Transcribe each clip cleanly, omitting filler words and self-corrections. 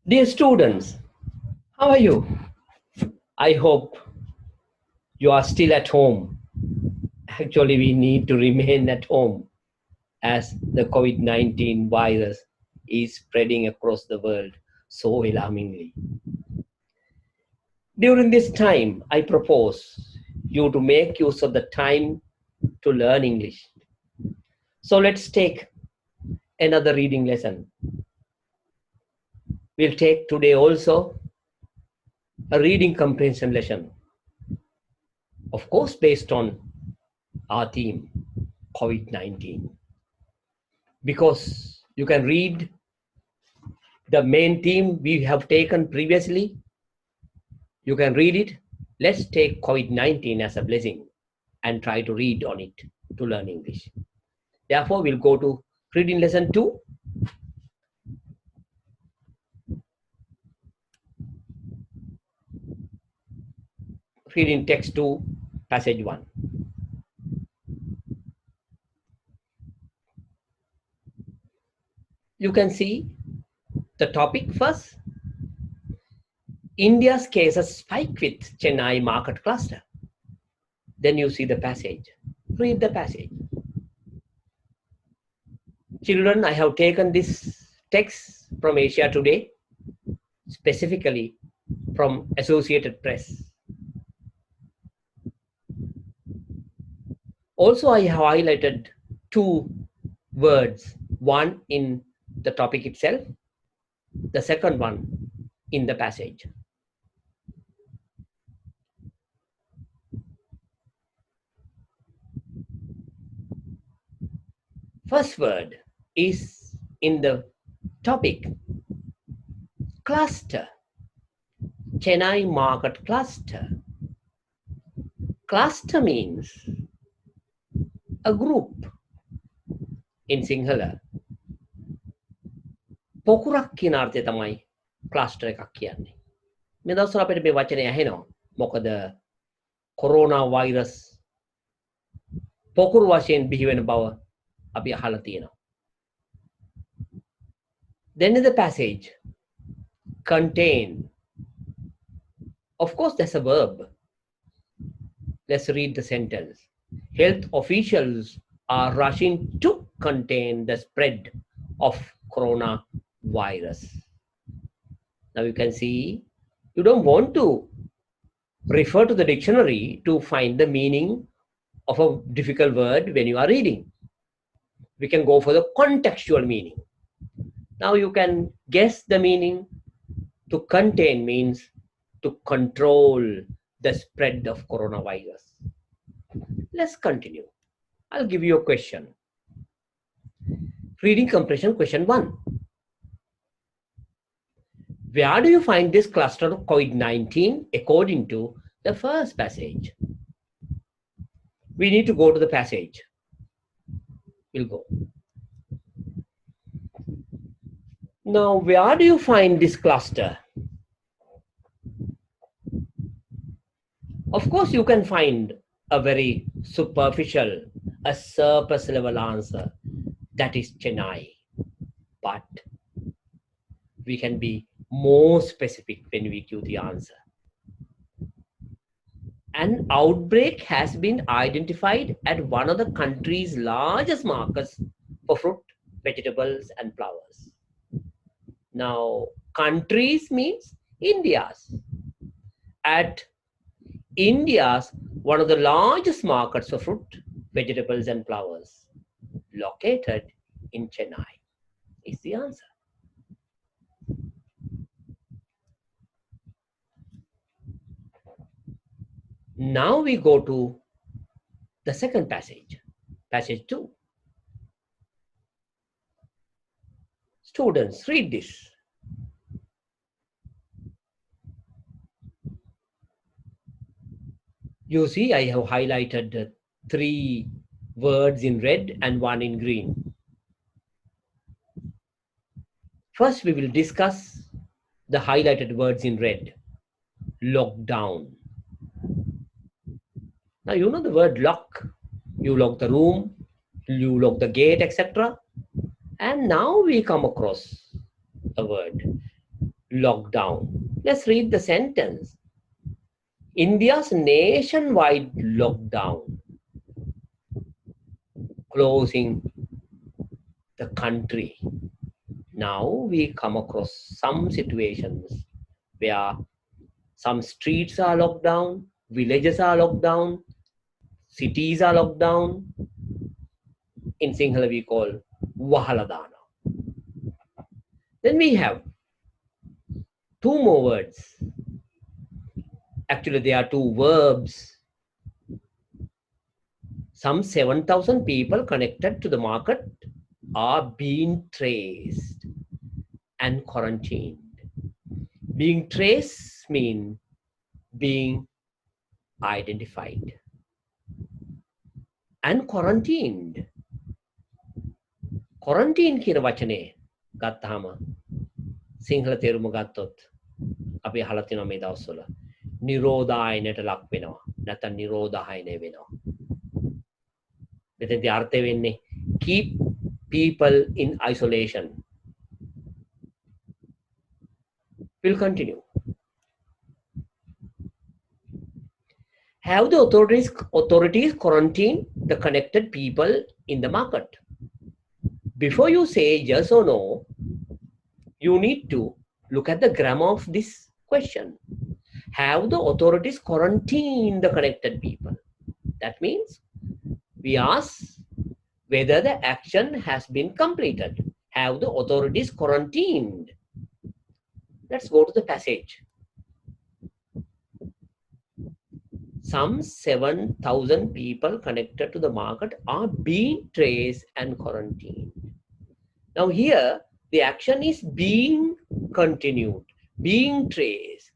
Dear students, how are you? I hope you are still at home. Actually, we need to remain at home as the COVID-19 virus is spreading across the world so alarmingly. During this time, I propose you to make use of the time to learn English. So let's take another reading lesson. We'll take today also a reading comprehension lesson, of course, based on our theme, COVID-19. Because you can read the main theme we have taken previously. You can read it. Let's take COVID-19 as a blessing and try to read on it to learn English. Therefore, we'll go to reading lesson 2. Reading text 2, passage 1. You can see the topic first. India's cases spike with Chennai market cluster. Then you see the passage. Read the passage. Children, I have taken this text from Asia Today, specifically from Associated Press. Also, I have highlighted 2 words, one in the topic itself, the second one in the passage. First word is in the topic, cluster, Chennai market cluster. Cluster means a group in Sinhala. පොකුරක් කියන අර්ථය තමයි cluster එකක් කියන්නේ. මේ දවස්වල අපිට මේ වචනේ ඇහෙනවා. මොකද කොරෝනා වෛරස් පොකුරු වශයෙන් බිහි වෙන බව අපි අහලා තියෙනවා. Then in the passage, contain. Of course, that's a verb. Let's read the sentence. Health officials are rushing to contain the spread of coronavirus. Now you can see, you don't want to refer to the dictionary to find the meaning of a difficult word when you are reading. We can go for the contextual meaning. Now you can guess the meaning. To contain means to control the spread of coronavirus. Let's continue. I'll give you a question. Reading comprehension question 1. Where do you find this cluster of COVID-19 according to the first passage? We need to go to the passage. We'll go. Now, where do you find this cluster? Of course, you can find a very superficial, a surface level answer. That is Chennai. But we can be more specific when we give the answer. An outbreak has been identified at one of the country's largest markets for fruit, vegetables, and flowers. Now, countries means India's. At India's one of the largest markets for fruit, vegetables, and flowers, located in Chennai, is the answer. Now we go to the second passage, passage 2. Students, read this. You see, I have highlighted 3 words in red and 1 in green. First, we will discuss the highlighted words in red. Lockdown. Now, you know the word lock. You lock the room, you lock the gate, etc. And now we come across a word, lockdown. Let's read the sentence. India's nationwide lockdown, closing the country. Now we come across some situations where some streets are locked down, villages are locked down, cities are locked down. In Sinhala we call Wahaladana. Then we have two more words. Actually, there are two verbs. Some 7,000 people connected to the market are being traced and quarantined. Being traced means being identified. And quarantined. Quarantine කියන වචනේ ගත්තාම සිංහල තේරුම ගත්තොත් අපි අහලා තියෙනවා මේ දවස්වල නිරෝධායනයට ලක් වෙනවා. නැත්නම් නිරෝධායනය වෙනවා. මෙතෙන්දී අර්ථය වෙන්නේ keep people in isolation. We'll continue. Have the authorities quarantine the connected people in the market? Before you say yes or no, you need to look at the grammar of this question. Have the authorities quarantine the connected people? That means we ask whether the action has been completed. Have the authorities quarantined? Let's go to the passage. Some 7,000 people connected to the market are being traced and quarantined. Now here, the action is being continued, being traced,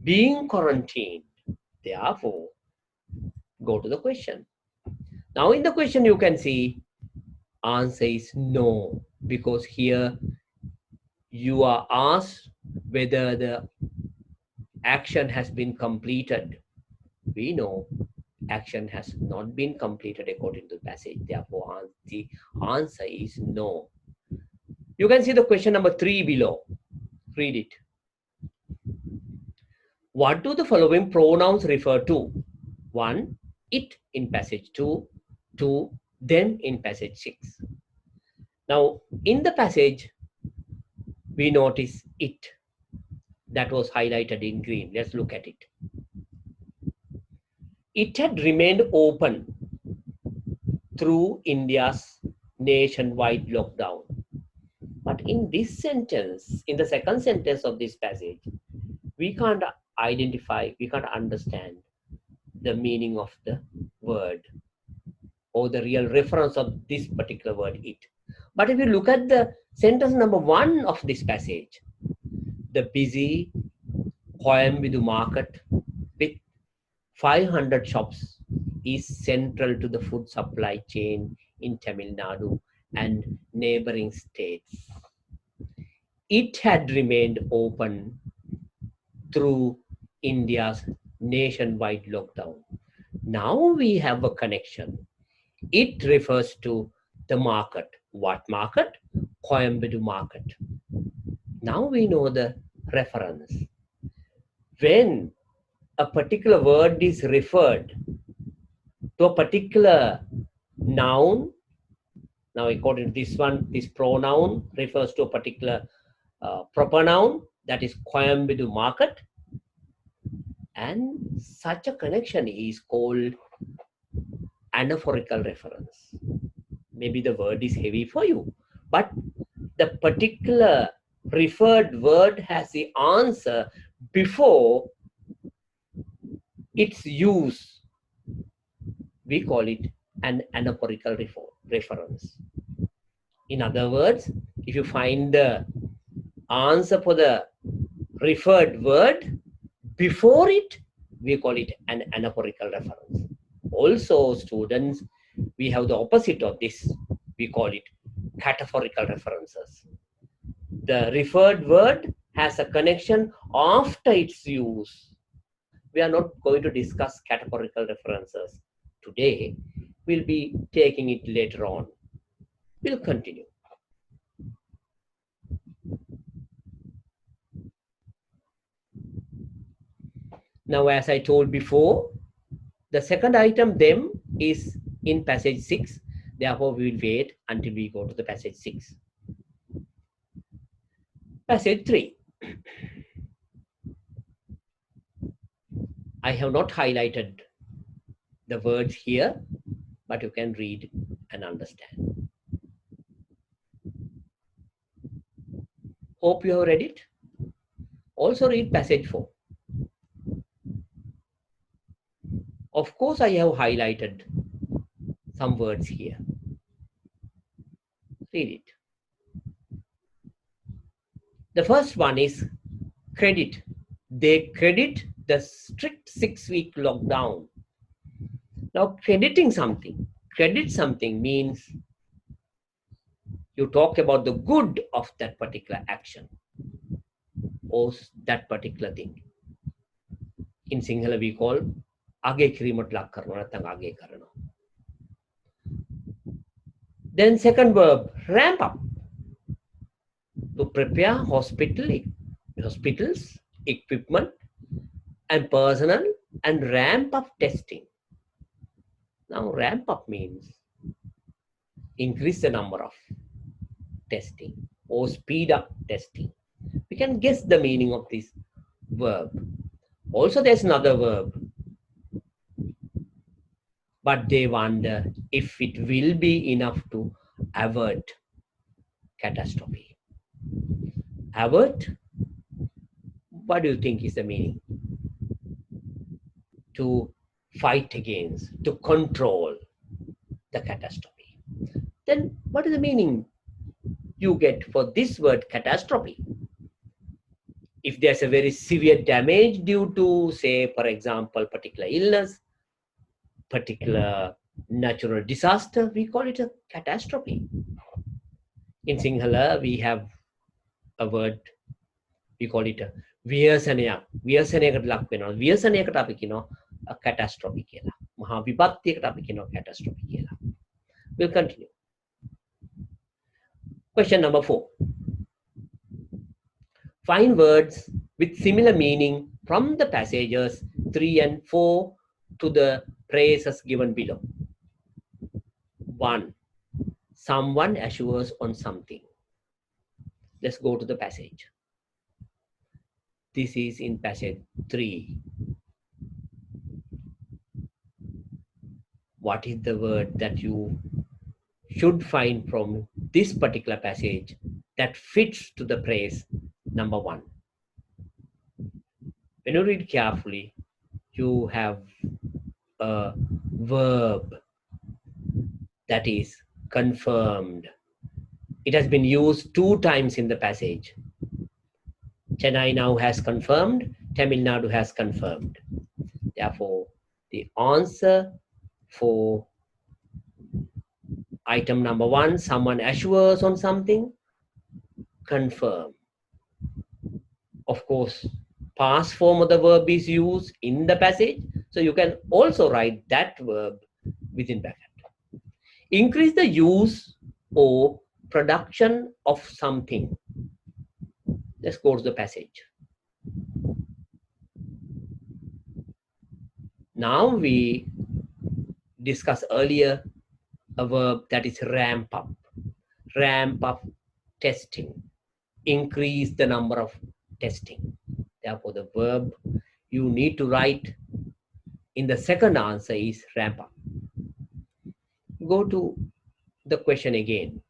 being quarantined. Therefore, go to the question. Now in the question you can see, answer is no, because here you are asked whether the action has been completed. We know action has not been completed according to the passage. Therefore, the answer is no. You can see the question number 3 below. Read it. What do the following pronouns refer to? 1. It in passage 2. 2. Them in passage 6. Now, in the passage, we notice it. That was highlighted in green. Let's look at it. It had remained open through India's nationwide lockdown. But in this sentence, in the second sentence of this passage, we can't identify, we can't understand the meaning of the word or the real reference of this particular word, it. But if you look at the sentence number 1 of this passage, the busy Coimbatore market with 500 shops is central to the food supply chain in Tamil Nadu and neighboring states. It had remained open through India's nationwide lockdown. Now we have a connection. It refers to the market. What market? Coimbatore market. Now we know the reference. When a particular word is referred to a particular noun, now according to this one, this pronoun refers to a particular proper noun, that is Coimbatore market, and such a connection is called anaphorical reference. Maybe the word is heavy for you, but the particular referred word has the answer before its use. We call it an anaphorical reference. In other words, if you find the answer for the referred word before it, we call it an anaphorical reference. Also, students, we have the opposite of this. We call it cataphorical references. The referred word has a connection after its use. We are not going to discuss cataphorical references today. We'll be taking it later on. We'll continue. Now, as I told before, the second item, them, is in passage 6. Therefore, we will wait until we go to the passage 6. Passage 3. I have not highlighted the words here, but you can read and understand. Hope you have read it. Also read passage 4. Of course, I have highlighted some words here. Read it. The first one is credit. They credit the strict 6-week lockdown. Now, credit something means you talk about the good of that particular action or that particular thing. In Sinhala, we call age kirimat lak karana nathanga age karana. Then second verb, ramp up. To prepare hospitals, equipment, and personnel, and ramp up testing. Now, ramp up means increase the number of testing or speed up testing. We can guess the meaning of this verb. Also, there's another verb, but they wonder if it will be enough to avert catastrophe. Avert, what do you think is the meaning? To fight against, to control the catastrophe. Then what is the meaning you get for this word catastrophe? If there's a very severe damage due to, say, for example, particular illness, particular natural disaster, we call it a catastrophe. In Sinhala, we have a word, we call it a ව්‍යසනයක්. ව්‍යසනයකට ලක් වෙනවා. ව්‍යසනයකට අපි කියනවා a catastrophe කියලා. මහා විපත්තියකට අපි කියනවා catastrophe කියලා. We'll continue. Question number 4. Find words with similar meaning from the passages 3 and 4 to the phrases given below. 1. Someone assures on something. Let's go to the passage. This is in passage 3. What is the word that you should find from this particular passage that fits to the phrase number 1? When you read carefully, you have a verb that is confirmed. It has been used 2 times in the passage. Chennai now has confirmed, Tamil Nadu has confirmed. Therefore, the answer for item number 1, someone assures on something, confirm. Of course, past form of the verb is used in the passage, so you can also write that verb within bracket. Increase the use or production of something. Let's go to the passage. Now we discussed earlier a verb that is ramp up. Ramp up testing. Increase the number of testing. Therefore, the verb you need to write in the second answer is ramp up. Go to the question again.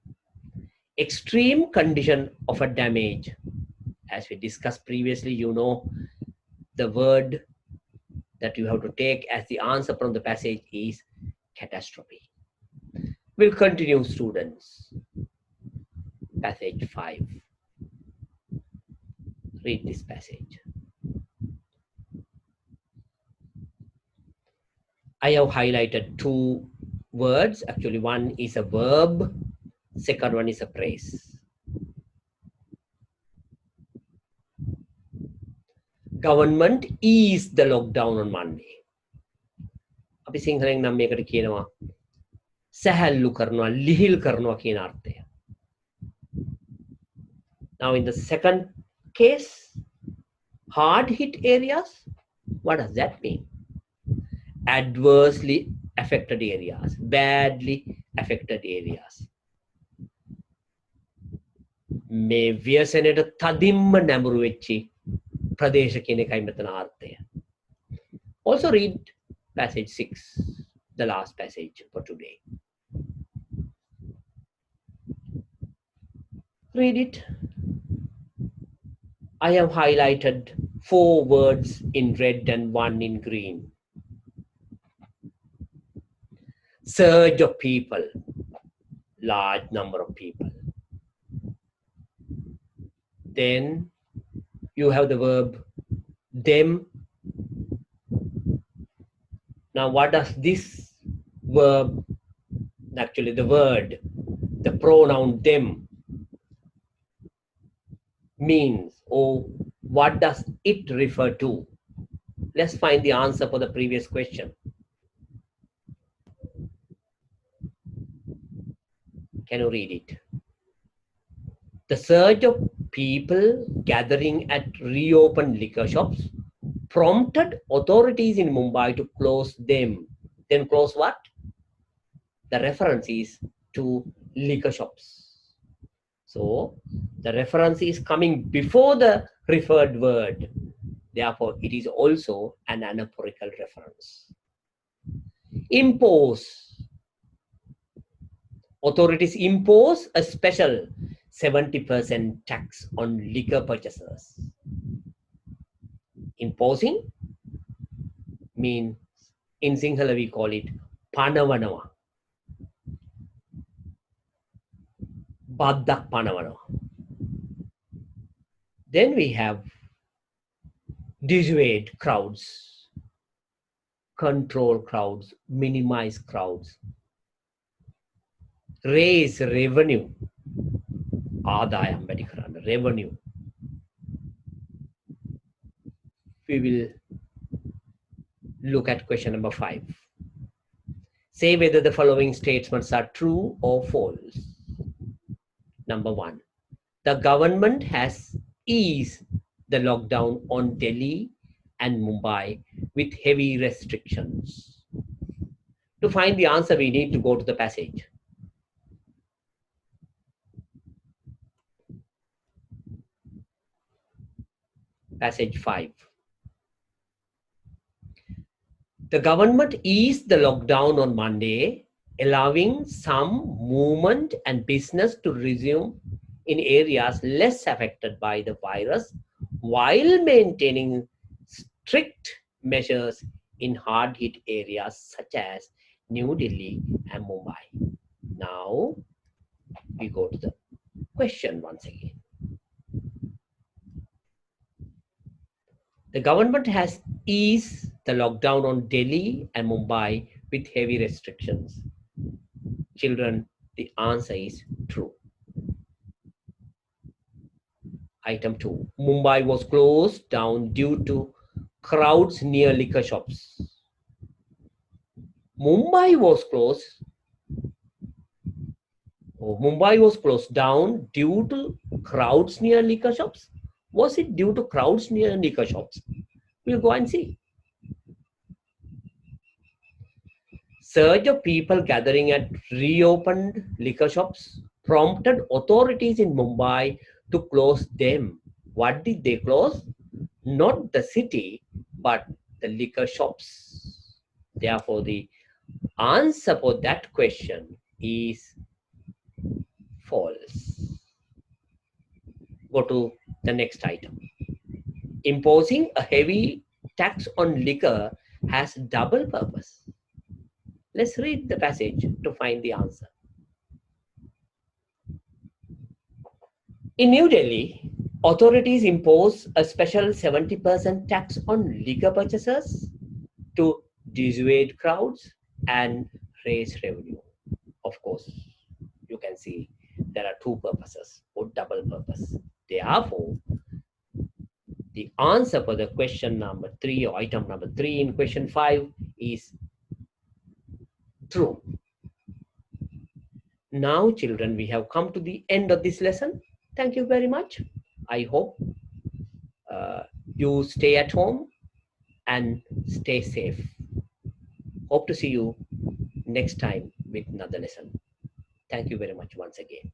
Extreme condition of a damage. As we discussed previously, you know the word that you have to take as the answer from the passage is catastrophe. We'll continue, students. Passage 5. Read this passage. I have highlighted 2 words. Actually, one is a verb, second one is a phrase. Government eased the lockdown on Monday. අපි සිංහලෙන් නම් මේකට කියනවා සැහැල්ලු කරනවා, ලිහිල් කරනවා කියන අර්ථය. Now in the second case, hard hit areas, What does that mean? Adversely affected areas, badly affected areas. මේ ව්‍යසනයට තදින්ම නැඹුරු වෙච්චි ප්‍රදේශ කියන එකයි මෙතන ආර්ථය. Also read passage 6, the last passage for today. Read it. I have highlighted 4 words in red and 1 in green. Surge of people, large number of people. Then you have the verb them. Now what does this verb, actually the word, the pronoun them means, or what does it refer to? Let's find the answer for the previous question. Can you read it? The surge of people gathering at reopened liquor shops prompted authorities in Mumbai to close them. Then close what? The reference is to liquor shops. So the reference is coming before the referred word. Therefore, it is also an anaphorical reference. Impose. Authorities impose a special 70% tax on liquor purchasers. Imposing means, in Sinhala we call it panavanawa. Baddak panavanawa. Then we have dissuade crowds, control crowds, minimize crowds, raise revenue, ආදායම් වැඩි කරන්න, revenue. We will look at question number 5. Say whether the following statements are true or false. Number 1, the government has eased the lockdown on Delhi and Mumbai with heavy restrictions. To find the answer, we need to go to the passage. Passage 5. The government eased the lockdown on Monday, allowing some movement and business to resume in areas less affected by the virus, while maintaining strict measures in hard-hit areas such as New Delhi and Mumbai. Now, we go to the question once again. The government has eased the lockdown on Delhi and Mumbai with heavy restrictions. Children, the answer is true. Item 2. Mumbai was closed down due to crowds near liquor shops. Mumbai was closed down due to crowds near liquor shops. Was it due to crowds near liquor shops? We'll go and see. Surge of people gathering at reopened liquor shops prompted authorities in Mumbai to close them. What did they close? Not the city, but the liquor shops. Therefore, the answer for that question is false. Go to the next item. Imposing a heavy tax on liquor has double purpose. Let's read the passage to find the answer. In New Delhi, authorities impose a special 70% tax on liquor purchasers to dissuade crowds and raise revenue. Of course, you can see there are 2 purposes or double purpose. Therefore, the answer for the question number 3 or item number 3 in question 5 is true. Now, children, we have come to the end of this lesson. Thank you very much. I hope you stay at home and stay safe. Hope to see you next time with another lesson. Thank you very much once again.